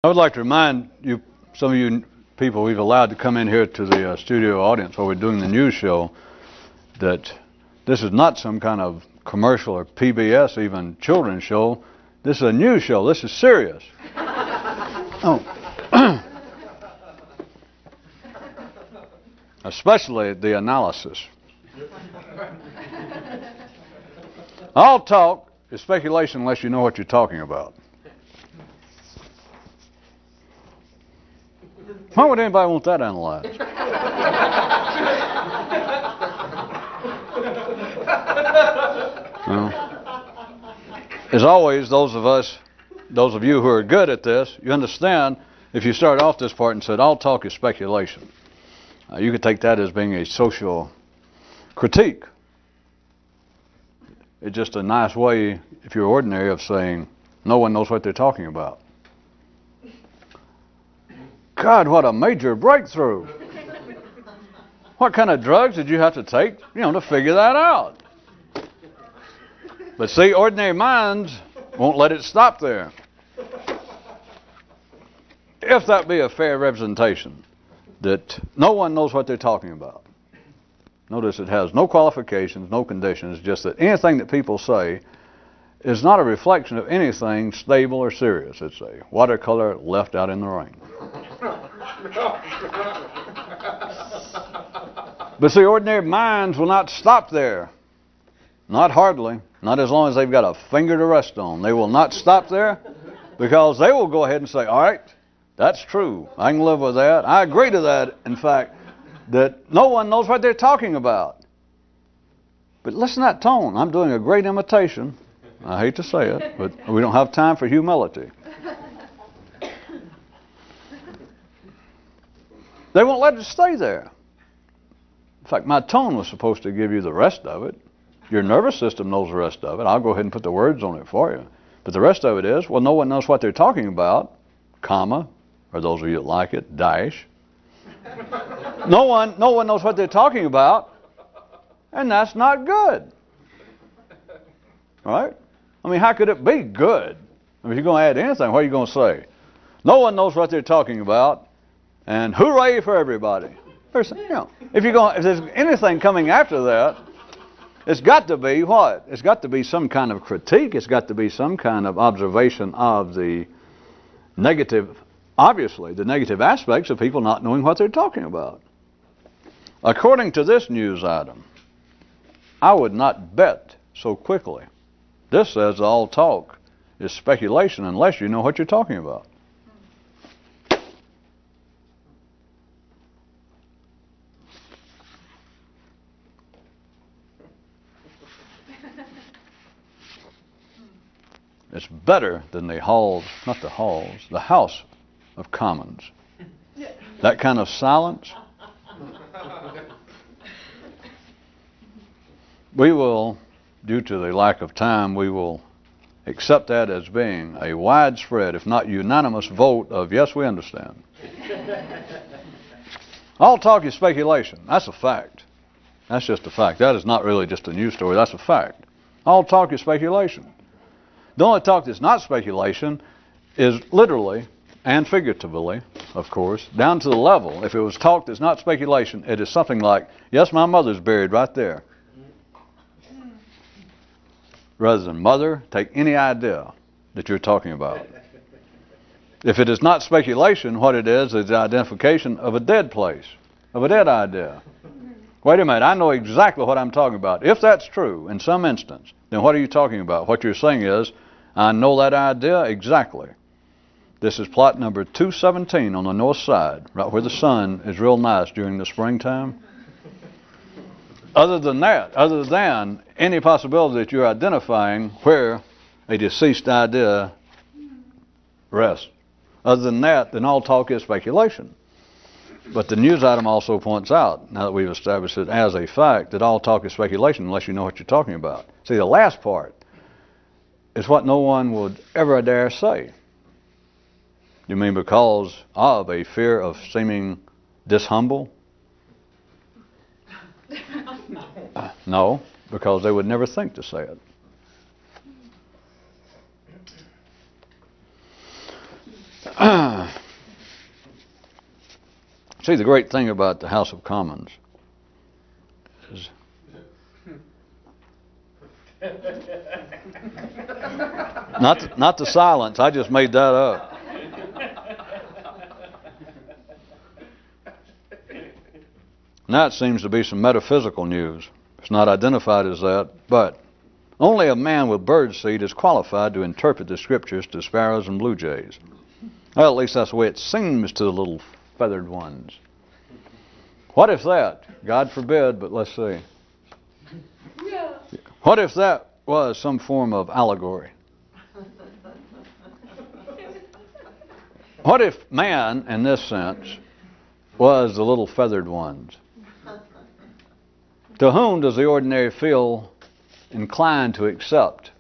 I would like to remind you, some of you people we've allowed to come in here to the studio audience while we're doing the news show, that this is not some kind of commercial or PBS, even children's show. This is a news show. This is serious. Oh. Especially the analysis. All talk is speculation unless you know what you're talking about. Why would anybody want that analyzed? As always, those of you who are good at this, you understand if you start off this part and said all talk is speculation. You could take that as being a social critique. It's just a nice way, if you're ordinary, of saying no one knows what they're talking about. God, what a major breakthrough. What kind of drugs did you have to take, to figure that out? But see, ordinary minds won't let it stop there. If that be a fair representation, that no one knows what they're talking about. Notice it has no qualifications, no conditions, just that anything that people say is not a reflection of anything stable or serious. It's a watercolor left out in the rain. But see, ordinary minds will not stop there. Not hardly. Not as long as they've got a finger to rest on. They will not stop there, because they will go ahead and say, all right, that's true. I can live with that. I agree to that, in fact, that no one knows what they're talking about. But listen to that tone. I'm doing a great imitation. I hate to say it, but we don't have time for humility. They won't let it stay there. In fact, my tone was supposed to give you the rest of it. Your nervous system knows the rest of it. I'll go ahead and put the words on it for you. But the rest of it is, well, no one knows what they're talking about, comma, or those of you that like it, dash. No one knows what they're talking about, and that's not good. All right? I mean, how could it be good? I mean, if you're going to add anything, what are you going to say? No one knows what they're talking about, and hooray for everybody. If there's anything coming after that, it's got to be what? It's got to be some kind of critique. It's got to be some kind of observation of the negative, obviously, the negative aspects of people not knowing what they're talking about. According to this news item, I would not bet so quickly. This says all talk is speculation unless you know what you're talking about. It's better than the House of Commons. That kind of silence. We will, due to the lack of time, we will accept that as being a widespread, if not unanimous, vote of yes, we understand. All talk is speculation. That's a fact. That's just a fact. That is not really just a news story. That's a fact. All talk is speculation. The only talk that's not speculation is literally and figuratively, of course, down to the level. If it was talk that's not speculation, it is something like, yes, my mother's buried right there. Rather than mother, take any idea that you're talking about. If it is not speculation, what it is the identification of a dead place, of a dead idea. Wait a minute, I know exactly what I'm talking about. If that's true in some instance, then what are you talking about? What you're saying is, I know that idea exactly. This is plot number 217 on the north side, right where the sun is real nice during the springtime. Other than any possibility that you're identifying where a deceased idea rests. Other than that, then all talk is speculation. But the news item also points out, now that we've established it as a fact, that all talk is speculation unless you know what you're talking about. See, the last part is what no one would ever dare say. You mean because of a fear of seeming dishumble? No, because they would never think to say it. See, the great thing about the House of Commons is not the silence. I just made that up. Now it seems to be some metaphysical news. It's not identified as that, but only a man with bird seed is qualified to interpret the scriptures to sparrows and blue jays. Well, at least that's the way it seems to the little feathered ones. What if that? God forbid, but let's see. Yeah. What if that was some form of allegory? What if man, in this sense, was the little feathered ones? To whom does the ordinary feel inclined to accept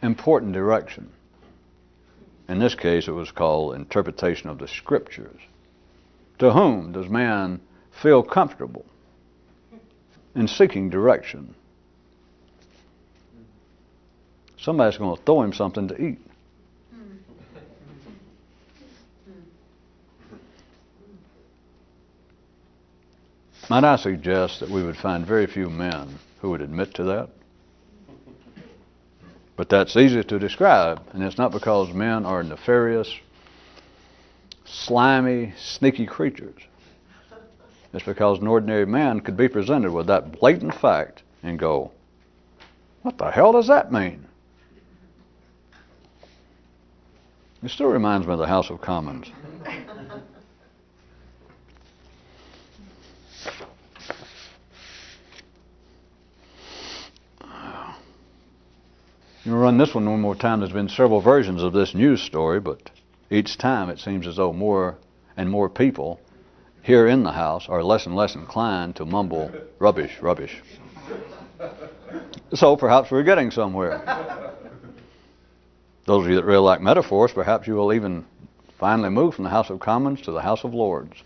important direction? In this case, it was called interpretation of the scriptures. To whom does man feel comfortable in seeking direction? Somebody's going to throw him something to eat. Might I suggest that we would find very few men who would admit to that? But that's easy to describe, and it's not because men are nefarious, slimy, sneaky creatures. It's because an ordinary man could be presented with that blatant fact and go, what the hell does that mean? It still reminds me of the House of Commons. You'll run this one more time. There's been several versions of this news story, but each time it seems as though more and more people here in the House are less and less inclined to mumble rubbish, rubbish. So perhaps we're getting somewhere. Those of you that really like metaphors, perhaps you will even finally move from the House of Commons to the House of Lords.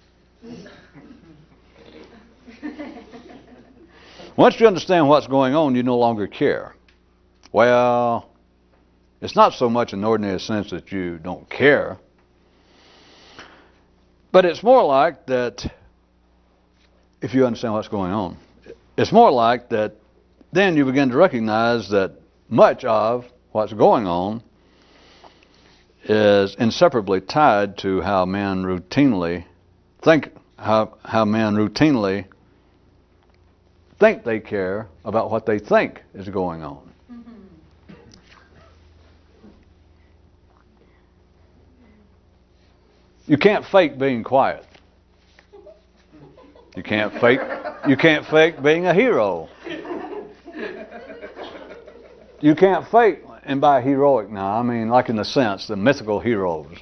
Once you understand what's going on, you no longer care. Well, it's not so much in the ordinary sense that you don't care, but it's more like that, if you understand what's going on, it's more like that then you begin to recognize that much of what's going on is inseparably tied to how men routinely think, how men routinely think they care about what they think is going on. You can't fake being quiet. You can't fake being a hero. You can't fake, and by heroic now, I mean like in the sense, the mythical heroes.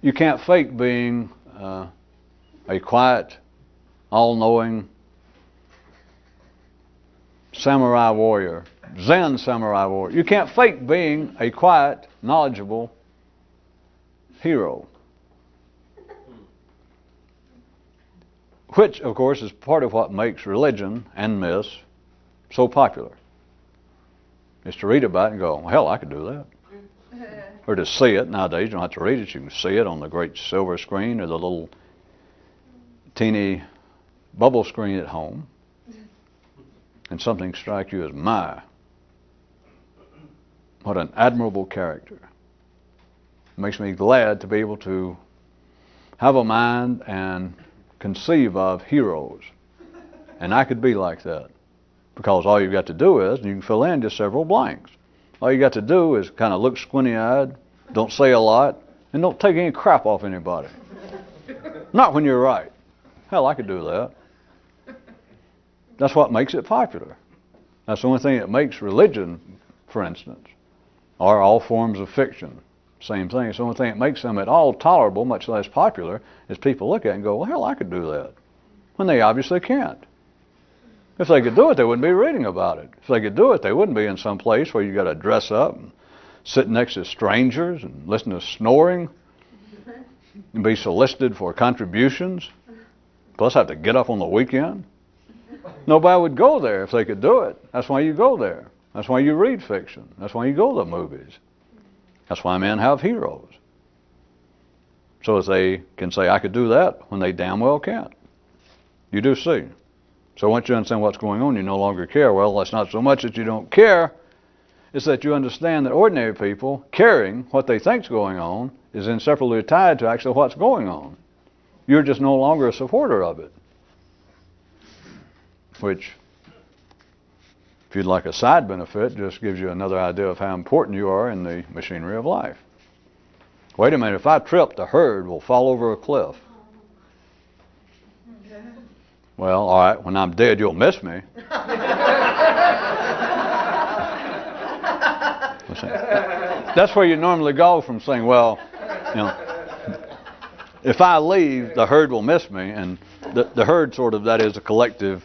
You can't fake being a quiet, all-knowing samurai warrior, Zen samurai warrior. You can't fake being a quiet, knowledgeable hero. Which, of course, is part of what makes religion and myths so popular. Is to read about it and go, well, hell, I could do that. Or to see it. Nowadays, you don't have to read it. You can see it on the great silver screen or the little teeny bubble screen at home. And something strikes you as, my, what an admirable character. It makes me glad to be able to have a mind and conceive of heroes. And I could be like that. Because all you've got to do is, you can fill in just several blanks. All you got to do is kind of look squinty-eyed, don't say a lot, and don't take any crap off anybody. Not when you're right. Hell, I could do that. That's what makes it popular. That's the only thing that makes religion, for instance, or all forms of fiction, same thing. It's the only thing that makes them at all tolerable, much less popular, is people look at it and go, well, hell, I could do that. When they obviously can't. If they could do it, they wouldn't be reading about it. If they could do it, they wouldn't be in some place where you got to dress up and sit next to strangers and listen to snoring and be solicited for contributions, plus have to get up on the weekend. Nobody would go there if they could do it. That's why you go there. That's why you read fiction. That's why you go to the movies. That's why men have heroes. so that they can say, I could do that, when they damn well can't. You do see. So once you understand what's going on, you no longer care. Well, it's not so much that you don't care, it's that you understand that ordinary people caring what they think's going on is inseparably tied to actually what's going on. You're just no longer a supporter of it. Which, if you'd like a side benefit, just gives you another idea of how important you are in the machinery of life. Wait a minute, if I trip, the herd will fall over a cliff. Well, all right, when I'm dead, you'll miss me. That's where you normally go from saying, well, if I leave, the herd will miss me. And the herd sort of, that is a collective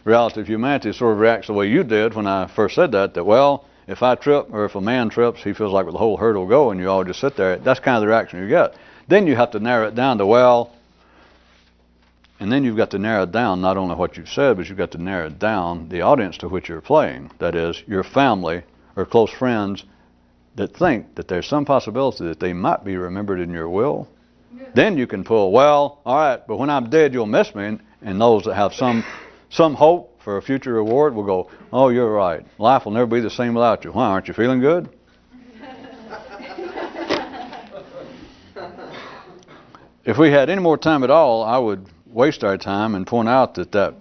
reality of humanity, sort of reacts the way you did when I first said that, well, if I trip or if a man trips, he feels like the whole herd will go and you all just sit there. That's kind of the reaction you get. Then you have to narrow it down to, well, and then you've got to narrow down not only what you said, but you've got to narrow down the audience to which you're playing. That is, your family or close friends that think that there's some possibility that they might be remembered in your will. Yeah. Then you can pull, well, all right, but when I'm dead, you'll miss me. And those that have some hope for a future reward will go, oh, you're right. Life will never be the same without you. Why, aren't you feeling good? If we had any more time at all, I would waste our time and point out that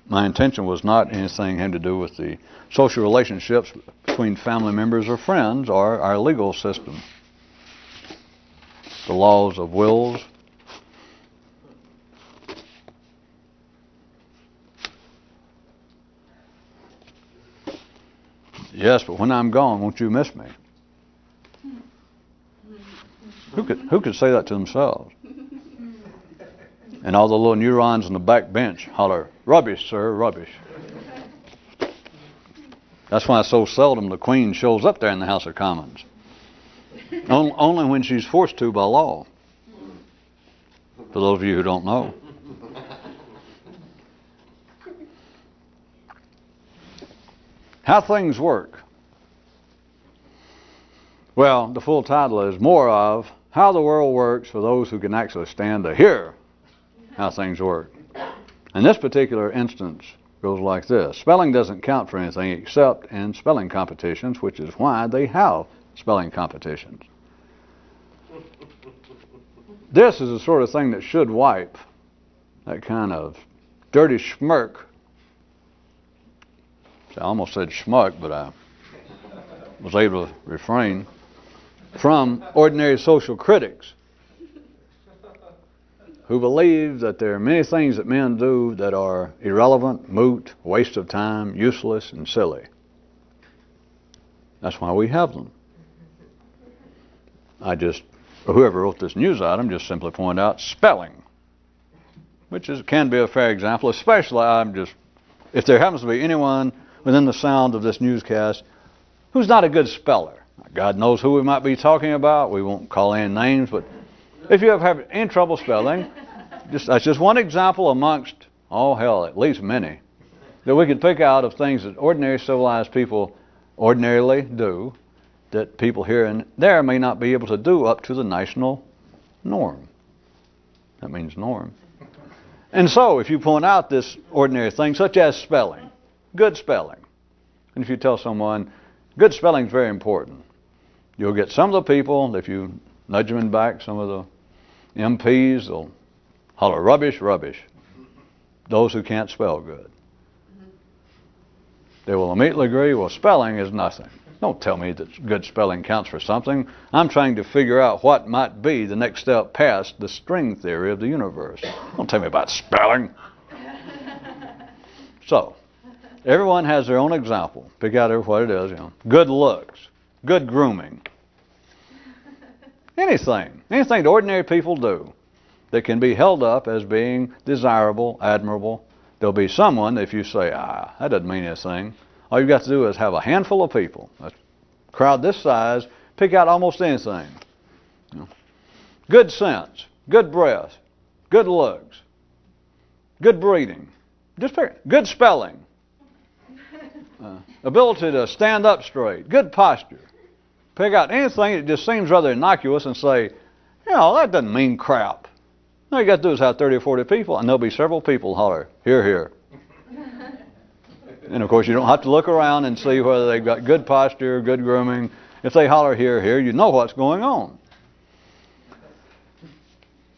my intention was not anything having to do with the social relationships between family members or friends or our legal system. The laws of wills. Yes, but when I'm gone, won't you miss me? Who could say that to themselves? And all the little neurons on the back bench holler, rubbish, sir, rubbish. That's why so seldom the Queen shows up there in the House of Commons. Only when she's forced to by law. For those of you who don't know. How things work. Well, the full title is more of How the World Works for Those Who Can Actually Stand to Hear How Things Work. And this particular instance goes like this. Spelling doesn't count for anything except in spelling competitions, which is why they have spelling competitions. This is the sort of thing that should wipe that kind of dirty smirk. I almost said schmuck, but I was able to refrain from ordinary social critics who believe that there are many things that men do that are irrelevant, moot, waste of time, useless, and silly. That's why we have them. Whoever wrote this news item just simply pointed out spelling, which can be a fair example, especially if there happens to be anyone within the sound of this newscast who's not a good speller. God knows who we might be talking about. We won't call any names, but if you have any trouble spelling, that's just one example amongst, at least many, that we could pick out of things that ordinary civilized people ordinarily do that people here and there may not be able to do up to the national norm. That means norm. And so, if you point out this ordinary thing, such as spelling, good spelling, and if you tell someone, good spelling is very important, you'll get some of the people, if you nudge them in back, some of the MPs, they'll holler, rubbish, rubbish. Those who can't spell good. They will immediately agree, well, spelling is nothing. Don't tell me that good spelling counts for something. I'm trying to figure out what might be the next step past the string theory of the universe. Don't tell me about spelling. So, everyone has their own example. Pick out what it is. Good looks, good grooming. Anything that ordinary people do that can be held up as being desirable, admirable. There'll be someone, if you say, that doesn't mean anything, all you've got to do is have a handful of people, a crowd this size, pick out almost anything. Good sense, good breath, good looks, good breeding, just pick, good spelling, ability to stand up straight, good posture. Pick out anything that just seems rather innocuous and say, That doesn't mean crap. All you got to do is have 30 or 40 people, and there'll be several people holler, "Here, here." And of course, you don't have to look around and see whether they've got good posture, good grooming. If they holler, "Here, here," you know what's going on.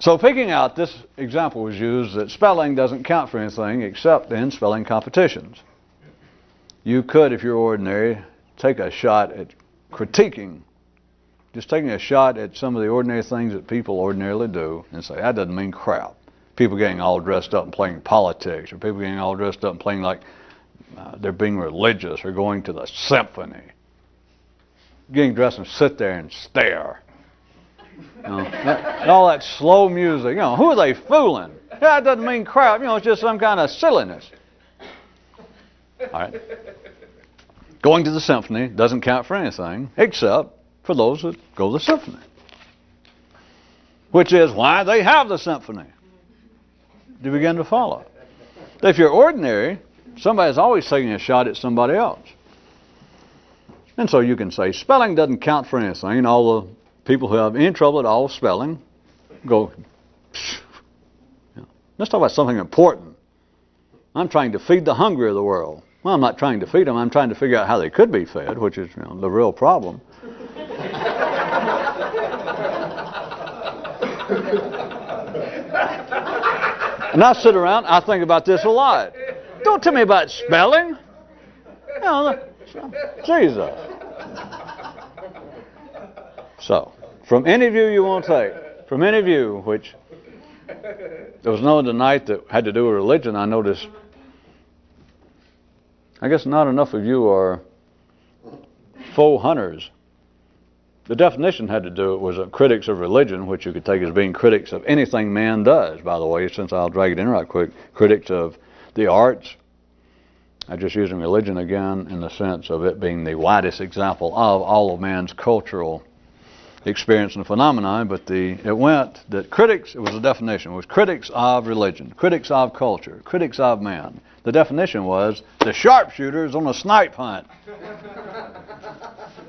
So picking out this example was used that spelling doesn't count for anything except in spelling competitions. You could, if you're ordinary, take a shot at critiquing, just taking a shot at some of the ordinary things that people ordinarily do and say, that doesn't mean crap. People getting all dressed up and playing politics, or people getting all dressed up and playing like they're being religious, or going to the symphony. Getting dressed and sit there and stare. And all that slow music. Who are they fooling? That doesn't mean crap. It's just some kind of silliness. All right. Going to the symphony doesn't count for anything except for those that go to the symphony, which is why they have the symphony. You begin to follow. If you're ordinary, somebody's always taking a shot at somebody else. And so you can say spelling doesn't count for anything. All the people who have any trouble at all with spelling go, let's talk about something important. I'm trying to feed the hungry of the world. Well, I'm not trying to feed them. I'm trying to figure out how they could be fed, which is the real problem. And I sit around, I think about this a lot. Don't tell me about spelling. Jesus. So, from any view you want to take, from any view, which there was no tonight that had to do with religion, I noticed, I guess not enough of you are faux hunters. The definition had to do with critics of religion, which you could take as being critics of anything man does, by the way, since I'll drag it in right quick. Critics of the arts. I'm just using religion again in the sense of it being the widest example of all of man's cultural experience and phenomenon, but it went that critics, it was a definition, was critics of religion, critics of culture, critics of man. The definition was the sharpshooters on a snipe hunt.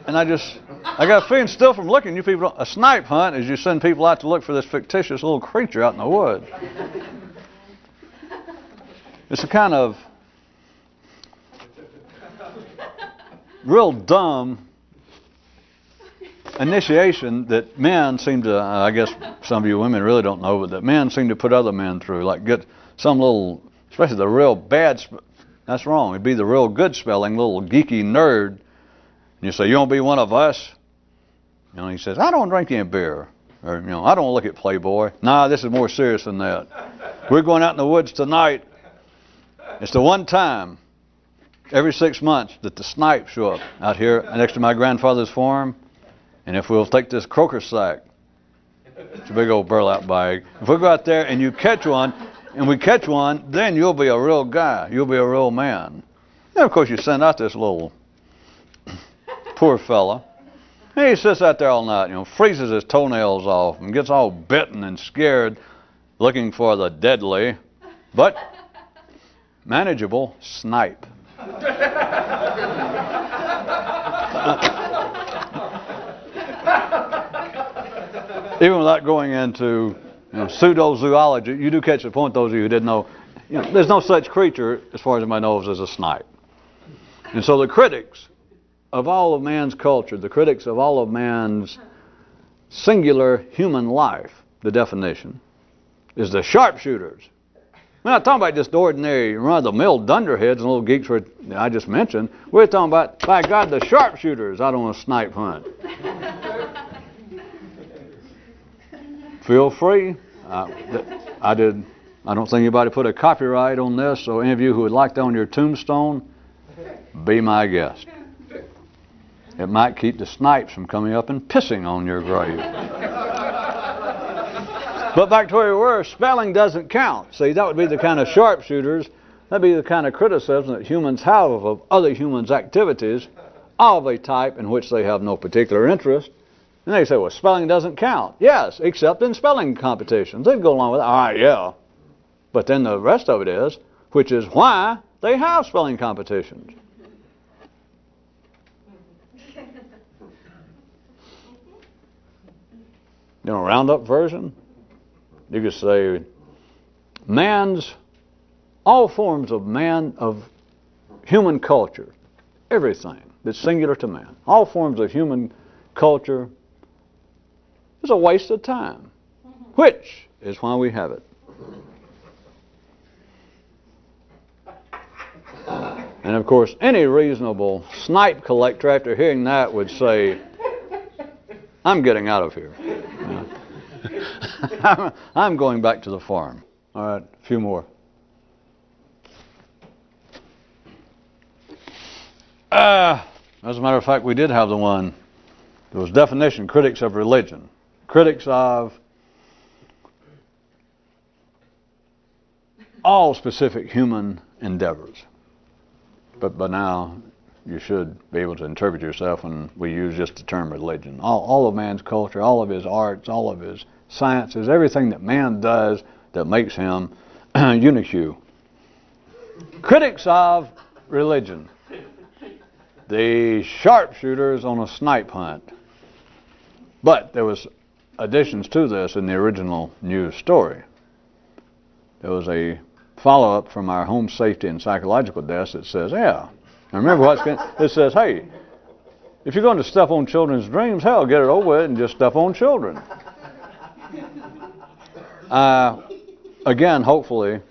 And I got a feeling still from looking at you people, a snipe hunt is you send people out to look for this fictitious little creature out in the woods. It's a kind of real dumb initiation that men seem to, I guess some of you women really don't know, but that men seem to put other men through, like get some little, especially the real bad, that's wrong, it'd be the real good spelling, little geeky nerd, and you say, you want to be one of us? He says, I don't drink any beer, or, I don't look at Playboy. Nah, this is more serious than that. We're going out in the woods tonight. It's the one time every 6 months that the snipes show up out here next to my grandfather's farm. And if we'll take this croaker sack, it's a big old burlap bag, if we go out there and you catch one, and we catch one, then you'll be a real guy. You'll be a real man. And of course you send out this little poor fella. And he sits out there all night, freezes his toenails off and gets all bitten and scared looking for the deadly, but manageable snipe. Even without going into pseudo-zoology, you do catch the point, those of you who didn't know. There's no such creature, as far as anybody knows, as a snipe. And so the critics of all of man's culture, the critics of all of man's singular human life, the definition, is the sharpshooters. We're not talking about just ordinary run-of-the-mill dunderheads and little geeks I just mentioned. We're talking about, by God, the sharpshooters out on a snipe hunt. Feel free. I don't think anybody put a copyright on this, so any of you who would like that on your tombstone, be my guest. It might keep the snipes from coming up and pissing on your grave. But back to where we were, spelling doesn't count. See, that would be the kind of sharpshooters, that'd be the kind of criticism that humans have of other humans' activities of a type in which they have no particular interest. And they say, well, spelling doesn't count. Yes, except in spelling competitions. They'd go along with it. All right, yeah. But then the rest of it is, which is why they have spelling competitions. roundup version, you could say all forms of human culture, everything that's singular to man, all forms of human culture is a waste of time, which is why we have it. And of course, any reasonable snipe collector after hearing that would say, I'm getting out of here. I'm going back to the farm. All right, a few more. As a matter of fact, we did have the one. There was definition, critics of religion. Critics of all specific human endeavors. But by now, you should be able to interpret yourself when we use just the term religion. All of man's culture, all of his arts, all of his sciences, everything that man does that makes him unique. Critics of religion. The sharpshooters on a snipe hunt. But there was additions to this in the original news story. There was a follow-up from our home safety and psychological desk that says, yeah, and remember it says, hey, if you're going to step on children's dreams, hell, get it over with and just step on children. Again, hopefully,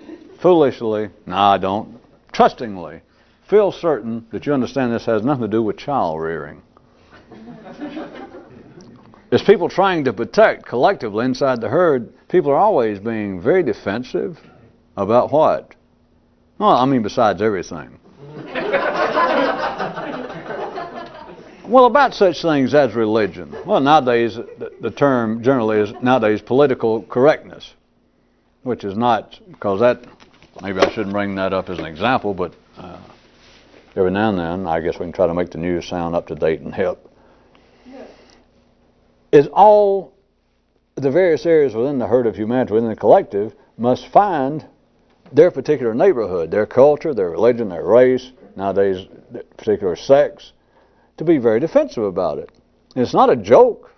foolishly, I don't, trustingly, feel certain that you understand this has nothing to do with child rearing. As people trying to protect collectively inside the herd, people are always being very defensive about what? Well, I mean besides everything. Well, about such things as religion. Well, nowadays, the term generally is nowadays political correctness, which is not, because that, maybe I shouldn't bring that up as an example, but every now and then, I guess we can try to make the news sound up to date and hip. Is all the various areas within the herd of humanity, within the collective, must find their particular neighborhood, their culture, their religion, their race, nowadays their particular sex, to be very defensive about it. And it's not a joke.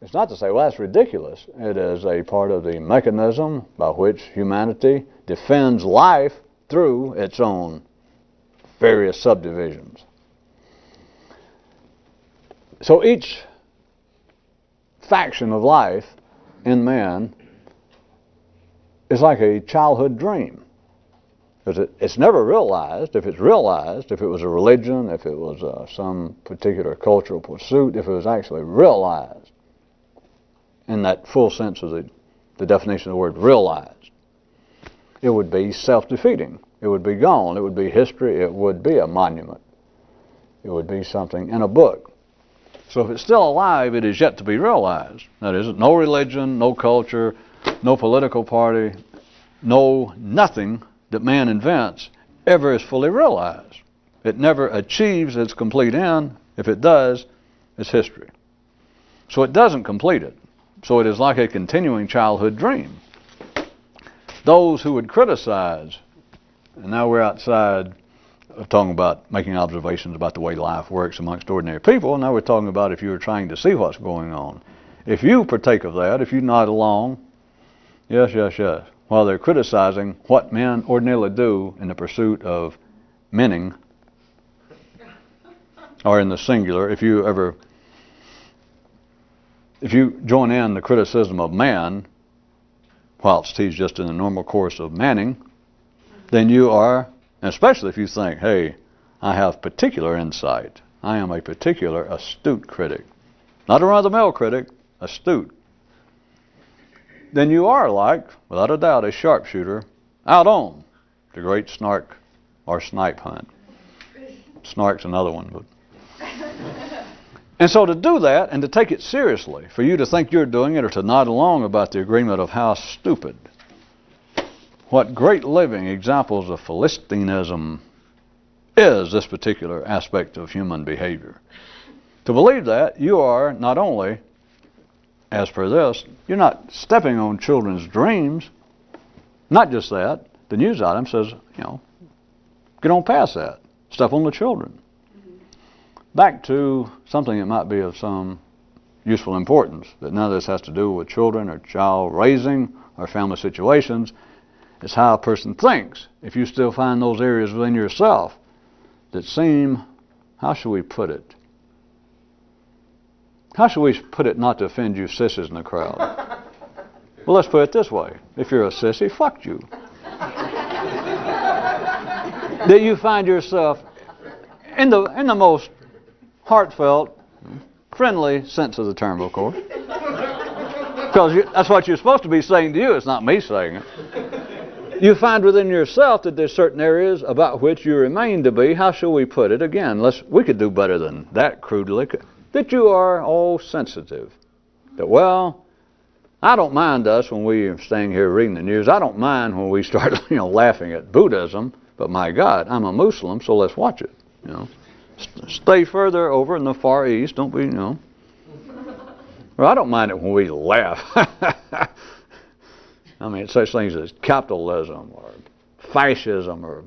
It's not to say, well, that's ridiculous. It is a part of the mechanism by which humanity defends life through its own various subdivisions. So each faction of life in man is like a childhood dream. Because it's never realized. If it's realized, if it was a religion, if it was some particular cultural pursuit, if it was actually realized in that full sense of the definition of the word realized, it would be self-defeating. It would be gone. It would be history. It would be a monument. It would be something in a book. So if it's still alive, it is yet to be realized. That is, no religion, no culture, no political party, nothing that man invents ever is fully realized. It never achieves its complete end. If it does, it's history. So it doesn't complete it. So it is like a continuing childhood dream. Those who would criticize, and now we're outside of talking about making observations about the way life works amongst ordinary people, and now we're talking about if you were trying to see what's going on. If you partake of that, if you nod along, yes, while they're criticizing what men ordinarily do in the pursuit of meaning, or in the singular, if you join in the criticism of man, whilst he's just in the normal course of manning, then you are, especially if you think, hey, I have particular insight, I am a particular astute critic, not a run-of-the-mill critic, astute, then you are like, without a doubt, a sharpshooter out on the great snark or snipe hunt. Snark's another one. But. And so to do that and to take it seriously, for you to think you're doing it or to nod along about the agreement of how stupid, what great living examples of Philistinism is this particular aspect of human behavior. To believe that, you are not only, as per this, you're not stepping on children's dreams. Not just that. The news item says, get on past that. Step on the children. Back to something that might be of some useful importance, that none of this has to do with children or child raising or family situations. It's how a person thinks. If you still find those areas within yourself that seem, how should we put it? How should we put it not to offend you sissies in the crowd? Well, let's put it this way. If you're a sissy, fuck you. That you find yourself in the most heartfelt, friendly sense of the term, of course. Because that's what you're supposed to be saying to you. It's not me saying it. You find within yourself that there's certain areas about which you remain to be, how shall we put it? Again, we could do better than that crudely. That you are all sensitive. That, well, I don't mind us when we are staying here reading the news. I don't mind when we start, laughing at Buddhism. But my God, I'm a Muslim, so let's watch it. Stay further over in the Far East. Don't be, Well, I don't mind it when we laugh. I mean, such things as capitalism or fascism or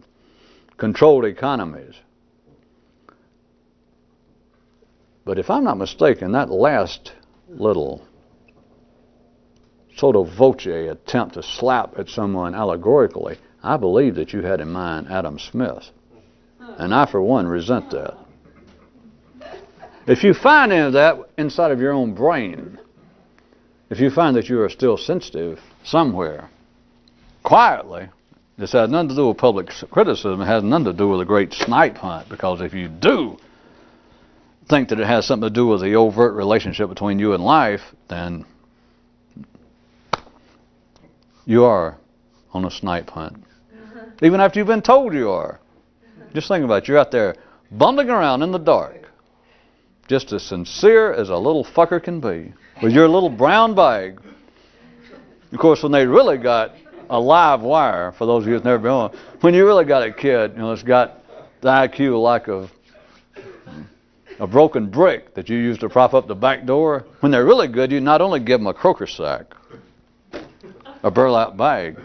controlled economies. But if I'm not mistaken, that last little sotto voce attempt to slap at someone allegorically, I believe that you had in mind Adam Smith. And I, for one, resent that. If you find any of that inside of your own brain, if you find that you are still sensitive somewhere, quietly, this has nothing to do with public criticism. It has nothing to do with a great snipe hunt, because if you do think that it has something to do with the overt relationship between you and life, then you are on a snipe hunt. Even after you've been told you are. Just think about it. You're out there bumbling around in the dark, just as sincere as a little fucker can be, with your little brown bag. Of course, when they really got a live wire, for those of you who've never been on, when you really got a kid, it's got the IQ like of a broken brick that you use to prop up the back door. When they're really good, you not only give them a croaker sack, a burlap bag,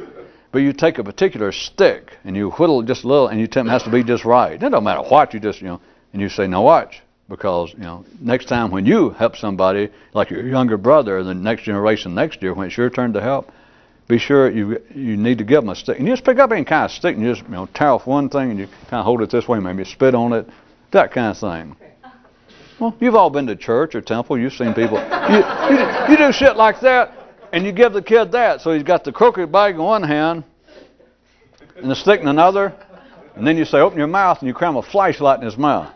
but you take a particular stick and you whittle just a little, and you tell them it has to be just right. It don't matter what, you just, and you say, now watch, because, next time when you help somebody, like your younger brother, or the next generation next year, when it's your turn to help, be sure you need to give them a stick. And you just pick up any kind of stick and you just, tear off one thing and you kind of hold it this way, maybe spit on it, that kind of thing. Well, you've all been to church or temple. You've seen people. You do shit like that, and you give the kid that. So he's got the crooked bag in one hand and the stick in another. And then you say, open your mouth, and you cram a flashlight in his mouth.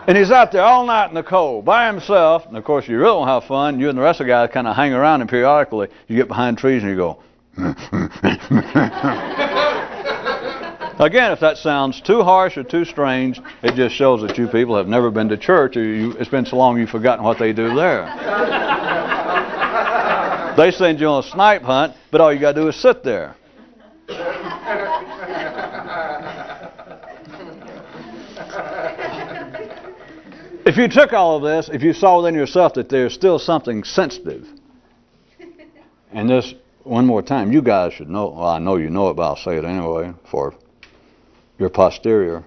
And he's out there all night in the cold by himself. And, of course, you really don't have fun. You and the rest of the guys kind of hang around, and periodically you get behind trees and you go. Again, if that sounds too harsh or too strange, it just shows that you people have never been to church, or it's been so long you've forgotten what they do there. They send you on a snipe hunt, but all you got to do is sit there. If you took all of this, if you saw within yourself that there's still something sensitive, and this, one more time, you guys should know, well, I know you know it, but I'll say it anyway, for your posterity.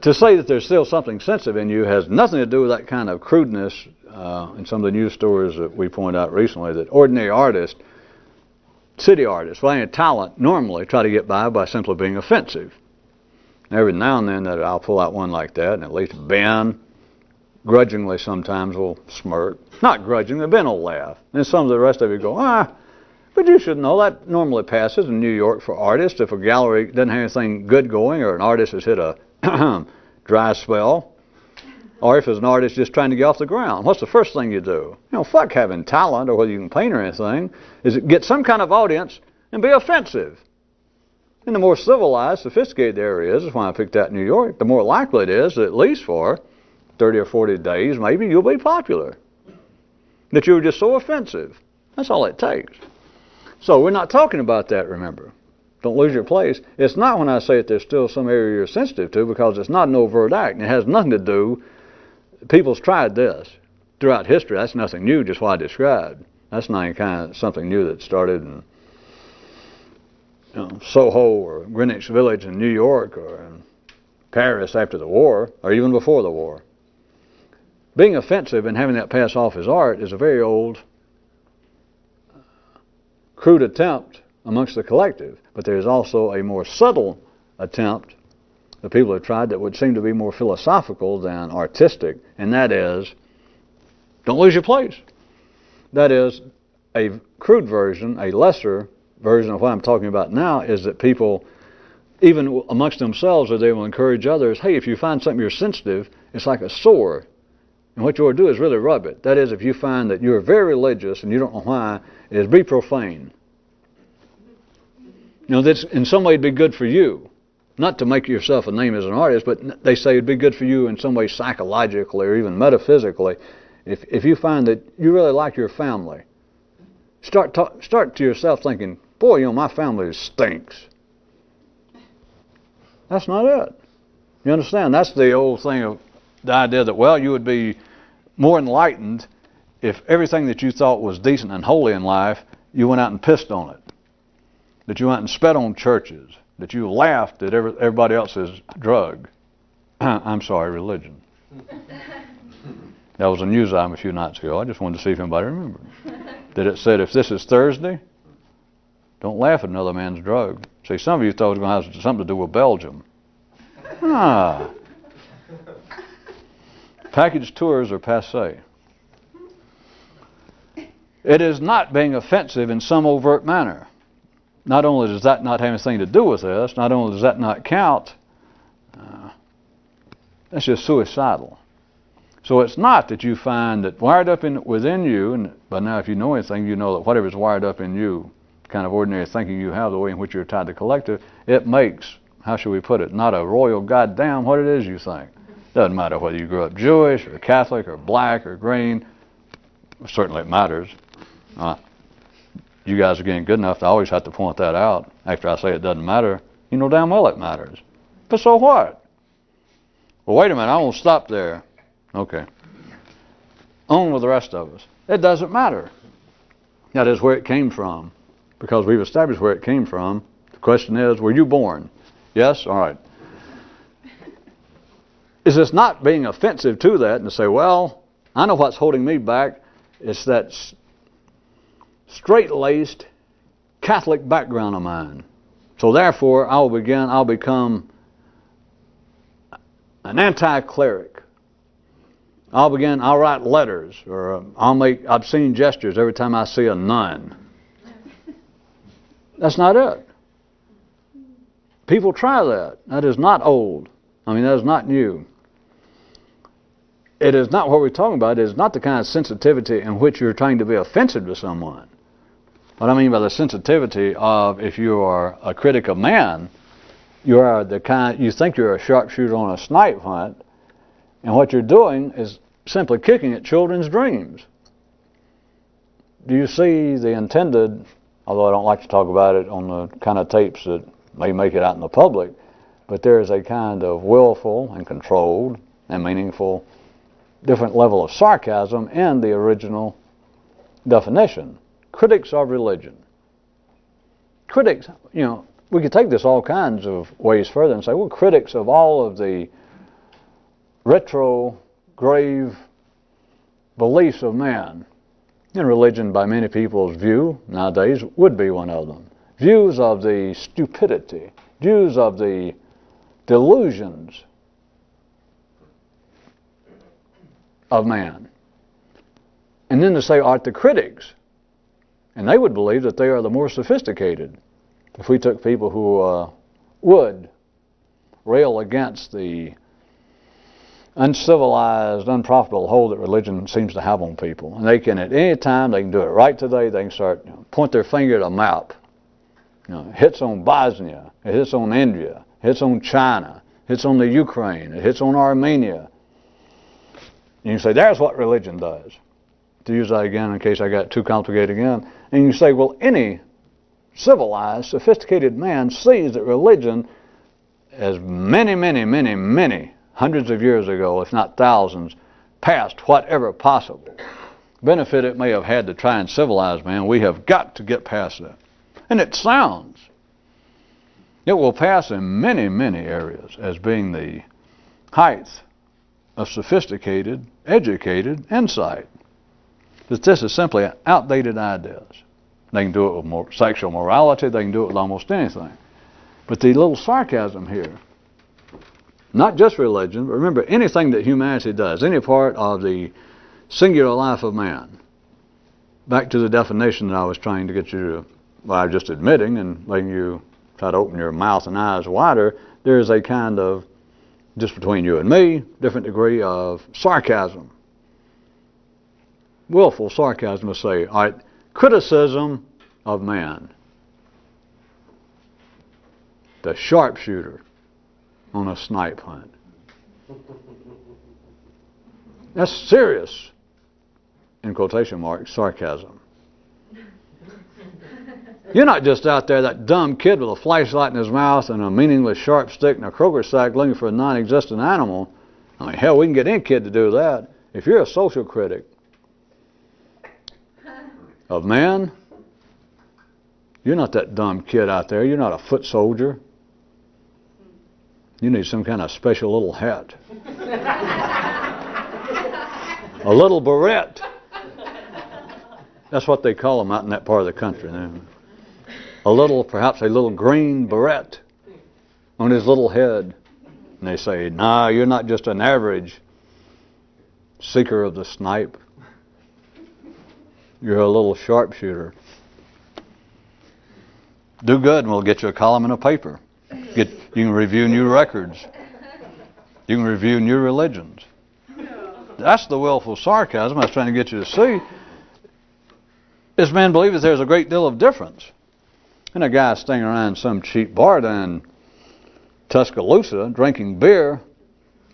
To say that there's still something sensitive in you has nothing to do with that kind of crudeness in some of the news stories that we pointed out recently, that ordinary artists, city artists, with any talent, normally try to get by simply being offensive. And every now and then that I'll pull out one like that, and at least Ben, grudgingly sometimes, will smirk. Not grudgingly, Ben will laugh. And some of the rest of you go, but you should know that normally passes in New York for artists. If a gallery doesn't have anything good going, or an artist has hit a dry spell, or if it's an artist just trying to get off the ground, what's the first thing you do? Fuck having talent, or whether you can paint or anything, is get some kind of audience and be offensive. And the more civilized, sophisticated the area is why I picked out New York, the more likely it is that at least for 30 or 40 days, maybe you'll be popular. That you were just so offensive. That's all it takes. So we're not talking about that, remember. Don't lose your place. It's not when I say that there's still some area you're sensitive to, because it's not an overt act. And it has nothing to do, people's tried this throughout history. That's nothing new, just what I described. That's not any kind of something new that started in Soho or Greenwich Village in New York or in Paris after the war, or even before the war. Being offensive and having that pass off as art is a very old, crude attempt amongst the collective. But there is also a more subtle attempt that people have tried that would seem to be more philosophical than artistic, and that is, don't lose your place. That is, a crude version, a lesser version of what I'm talking about now, is that people, even amongst themselves, or they will encourage others, hey, if you find something you're sensitive, it's like a sore. And what you ought to do is really rub it. That is, if you find that you're very religious and you don't know why, is be profane. You know, this in some way would be good for you. Not to make yourself a name as an artist, but they say it'd be good for you in some way psychologically or even metaphysically. If you find that you really like your family, start to yourself thinking, boy, you know, my family stinks. That's not it. You understand? That's the old thing of the idea that, well, you would be more enlightened if everything that you thought was decent and holy in life, you went out and pissed on it. That you went out and spat on churches. That you laughed at everybody else's drug. I'm sorry, religion. That was a news item a few nights ago. I just wanted to see if anybody remembered. That it said, if this is Thursday, don't laugh at another man's drug. See, some of you thought it was going to have something to do with Belgium. Package tours are passé. It is not being offensive in some overt manner. Not only does that not have anything to do with this, not only does that not count, that's just suicidal. So it's not that you find that wired up within you, and by now if you know anything, you know that whatever is wired up in you, kind of ordinary thinking you have, the way in which you're tied to collective, it makes, how should we put it, not a royal goddamn what it is you think. Doesn't matter whether you grew up Jewish or Catholic or black or green. Certainly it matters. You guys are getting good enough to always have to point that out after I say it doesn't matter. You know damn well it matters. But so what? Well, wait a minute, I won't stop there. Okay. On with the rest of us. It doesn't matter. That is where it came from. Because we've established where it came from. The question is, were you born? Yes? All right. Is this not being offensive to that and to say, well, I know what's holding me back. It's that straight-laced Catholic background of mine. So therefore, I'll become an anti-cleric. I'll write letters, or I'll make obscene gestures every time I see a nun. That's not it. People try that. That is not old. I mean, that is not new. It is not what we're talking about. It is not the kind of sensitivity in which you're trying to be offensive to someone. What I mean by the sensitivity of, if you are a critic of man, you are the kind, you think you're a sharpshooter on a snipe hunt, and what you're doing is simply kicking at children's dreams. Do you see the intended, although I don't like to talk about it on the kind of tapes that may make it out in the public, but there is a kind of willful and controlled and meaningful different level of sarcasm in the original definition. Critics of religion. Critics, you know, we could take this all kinds of ways further and say, well, critics of all of the retrograde beliefs of man. And religion, by many people's view nowadays, would be one of them. Views of the stupidity, views of the delusions of man. And then to say, art the critics? And they would believe that they are the more sophisticated. If we took people who would rail against the uncivilized, unprofitable hold that religion seems to have on people. And they can, at any time, they can do it right today, they can start, point their finger at a map. It hits on Bosnia, it hits on India, it hits on China, it hits on the Ukraine, it hits on Armenia. And you say, there's what religion does. To use that again in case I got too complicated again. And you say, well, any civilized, sophisticated man sees that religion, as many hundreds of years ago, if not thousands, past whatever possible benefit it may have had to try and civilize man, we have got to get past that. And it sounds It will pass in many, many areas as being the height of sophisticated, educated insight. But this is simply outdated ideas. They can do it with sexual morality. They can do it with almost anything. But the little sarcasm here, not just religion, but remember anything that humanity does, any part of the singular life of man. Back to the definition that I was trying to get you to, by just admitting and letting you try to open your mouth and eyes wider, there is a kind of, just between you and me, different degree of sarcasm. Willful sarcasm will say, all right, criticism of man. The sharpshooter on a snipe hunt. That's serious, in quotation marks, sarcasm. You're not just out there, that dumb kid with a flashlight in his mouth and a meaningless sharp stick and a Kroger sack looking for a non-existent animal. I mean, hell, we can get any kid to do that. If you're a social critic of man, you're not that dumb kid out there. You're not a foot soldier. You need some kind of special little hat. A little beret. That's what they call them out in that part of the country. Perhaps a little green beret on his little head. And they say, nah, you're not just an average seeker of the snipe. You're a little sharpshooter. Do good and we'll get you a column in a paper. You can review new records. You can review new religions. That's the willful sarcasm I was trying to get you to see. Is men believe that there's a great deal of difference. And a guy staying around some cheap bar down in Tuscaloosa drinking beer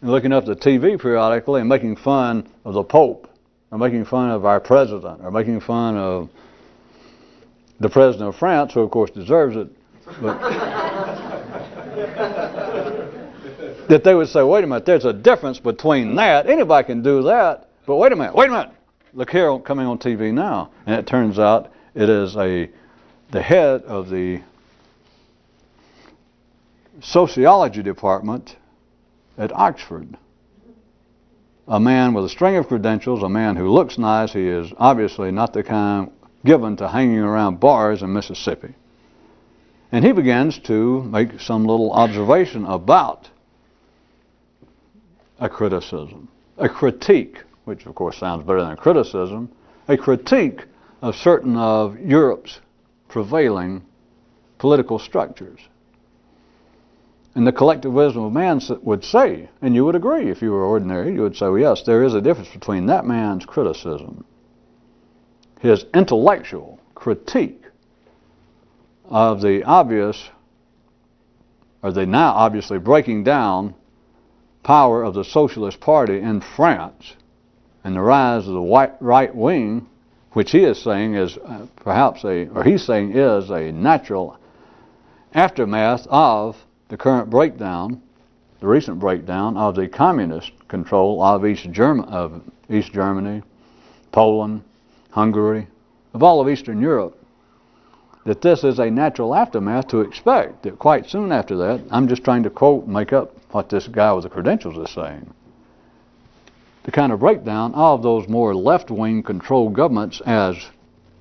and looking up the TV periodically and making fun of the Pope or making fun of our president or making fun of the president of France, who of course deserves it. But that they would say, wait a minute, there's a difference between that. Anybody can do that. But wait a minute. Look here, coming on TV now. And it turns out it is the head of the sociology department at Oxford. A man with a string of credentials, a man who looks nice. He is obviously not the kind given to hanging around bars in Mississippi. And he begins to make some little observation about a criticism, a critique, which of course sounds better than a criticism, a critique of certain of Europe's prevailing political structures. And the collective wisdom of man would say, and you would agree if you were ordinary, you would say, well, yes, there is a difference between that man's criticism, his intellectual critique of the obvious, or the now obviously breaking down power of the Socialist Party in France and the rise of the right wing, which he is saying is is a natural aftermath of the current breakdown, the recent breakdown of the communist control of East Germany, Poland, Hungary, of all of Eastern Europe, that this is a natural aftermath to expect that quite soon after that, I'm just trying to quote and make up what this guy with the credentials is saying, the kind of breakdown of those more left-wing controlled governments as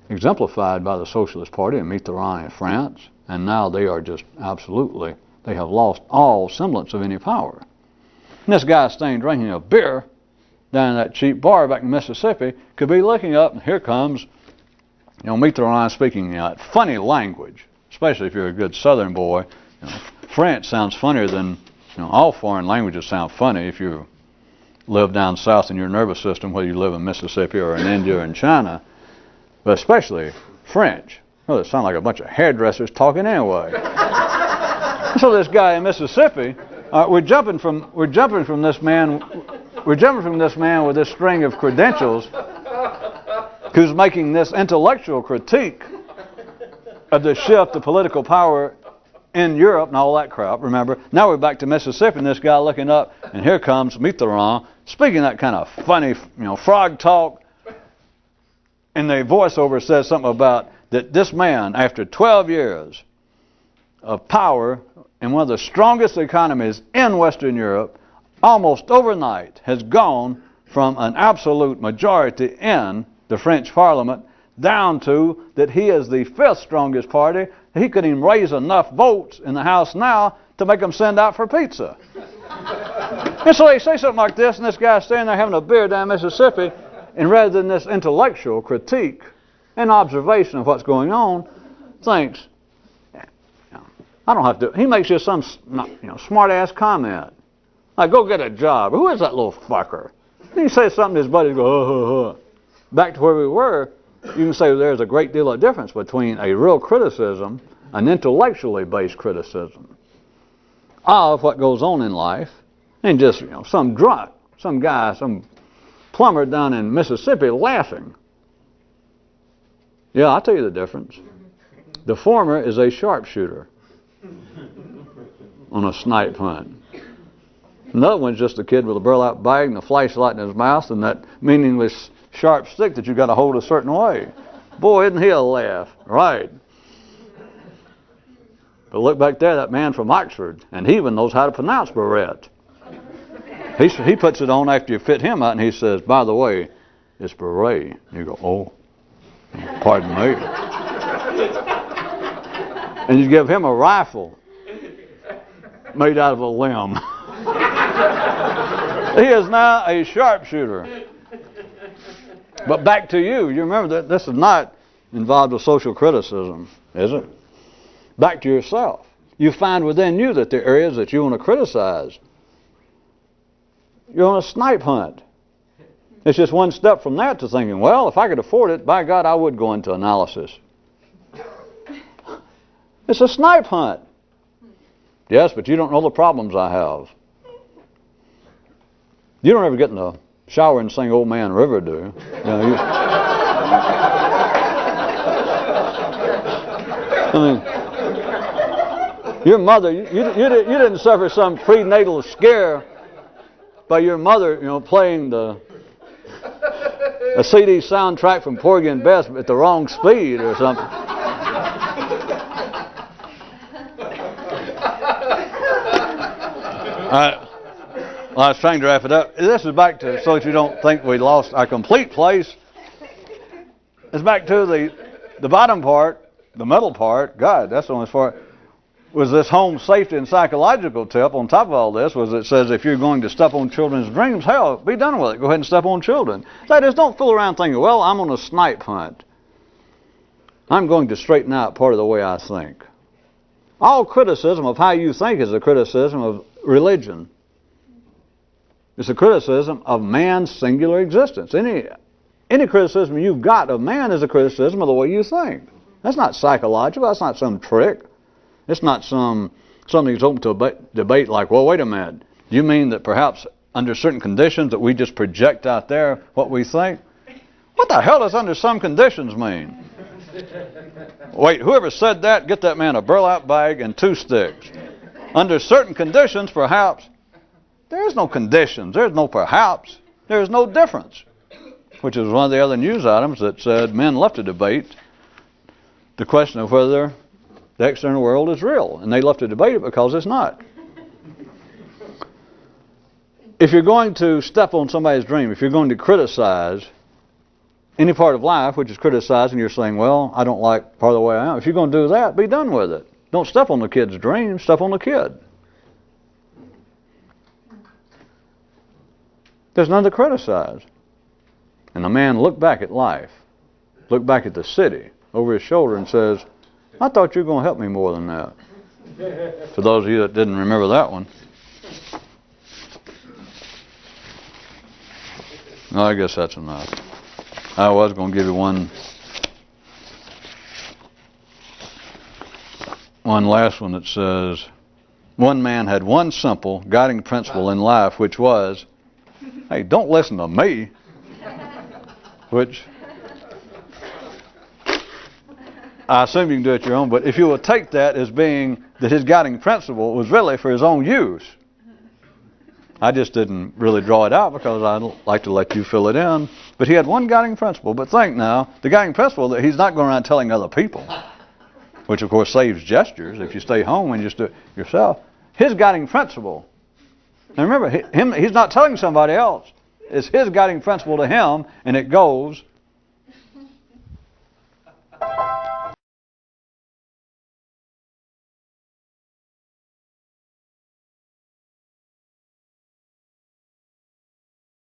exemplified by the Socialist Party and Mitterrand in France, and now they are just absolutely, they have lost all semblance of any power. And this guy staying drinking a beer down in that cheap bar back in Mississippi could be looking up, and here comes, Mitterrand speaking funny language, especially if you're a good Southern boy. French sounds funnier than, all foreign languages sound funny if you live down south in your nervous system, whether you live in Mississippi or in India or in China, but especially French. Well, it sounds like a bunch of hairdressers talking anyway. So this guy in Mississippi, we're jumping from this man with this string of credentials, who's making this intellectual critique of the shift of political power in Europe and all that crap. Remember, now we're back to Mississippi, and this guy looking up, and here comes Mitterrand speaking that kind of funny, frog talk, and the voiceover says something about that this man, after 12 years of power in one of the strongest economies in Western Europe, almost overnight has gone from an absolute majority in the French Parliament down to that he is the fifth strongest party. He could even raise enough votes in the House now to make them send out for pizza. And so they say something like this, and this guy's standing there having a beer down Mississippi, and rather than this intellectual critique and observation of what's going on, thinks, I don't have to. He makes just some smart-ass comment. Like, go get a job. Who is that little fucker? And he says something to his buddies, go, Back to where we were, you can say there's a great deal of difference between a real criticism, an intellectually based criticism of what goes on in life, and just, some drunk, some guy, some plumber down in Mississippi laughing. Yeah, I'll tell you the difference. The former is a sharpshooter on a snipe hunt. Another one's just a kid with a burlap bag and a flashlight in his mouth and that meaningless sharp stick that you got to hold a certain way. Boy, isn't he a laugh? Right. But look back there, that man from Oxford, and he even knows how to pronounce beret. He puts it on after you fit him out, and he says, by the way, it's beret. You go, oh, pardon me. And you give him a rifle made out of a limb. He is now a sharpshooter. But back to you. You remember that this is not involved with social criticism, is it? Back to yourself. You find within you that there are areas that you want to criticize. You're on a snipe hunt. It's just one step from that to thinking, well, if I could afford it, by God, I would go into analysis. It's a snipe hunt. Yes, but you don't know the problems I have. You don't ever get in the shower and sing Old Man River, do you? I mean, your mother, you didn't suffer some prenatal scare by your mother, playing a CD soundtrack from Porgy and Bess at the wrong speed or something. Well, I was trying to wrap it up. This is back to, so that you don't think we lost our complete place. It's back to the bottom part, the middle part. God, that's the only part. Was this home safety and psychological tip on top of all this, was it says if you're going to step on children's dreams, hell, be done with it. Go ahead and step on children. That is, don't fool around thinking, well, I'm on a snipe hunt. I'm going to straighten out part of the way I think. All criticism of how you think is a criticism of religion. It's a criticism of man's singular existence. Any criticism you've got of man is a criticism of the way you think. That's not psychological. That's not some trick. It's not something that's open to debate like, well, wait a minute. Do you mean that perhaps under certain conditions that we just project out there what we think? What the hell does under some conditions mean? Wait, whoever said that, get that man a burlap bag and 2 sticks. Under certain conditions, perhaps. There's no conditions. There's no perhaps. There's no difference. Which is one of the other news items that said men left to debate the question of whether the external world is real. And they left to debate it because it's not. If you're going to step on somebody's dream, if you're going to criticize any part of life, which is criticizing, you're saying, well, I don't like part of the way I am. If you're going to do that, be done with it. Don't step on the kid's dream. Step on the kid. There's none to criticize. And the man looked back at life, looked back at the city over his shoulder and says, I thought you were going to help me more than that. For those of you that didn't remember that one. No, I guess that's enough. I was going to give you one last one that says, one man had one simple guiding principle in life, which was, hey, don't listen to me. Which I assume you can do it your own, but if you will take that as being that his guiding principle was really for his own use. I just didn't really draw it out because I like to let you fill it in. But he had one guiding principle. But think now, the guiding principle that he's not going around telling other people. which of course saves gestures if you stay home and just do it yourself. His guiding principle. Now remember, he's not telling somebody else. It's his guiding principle to him, and it goes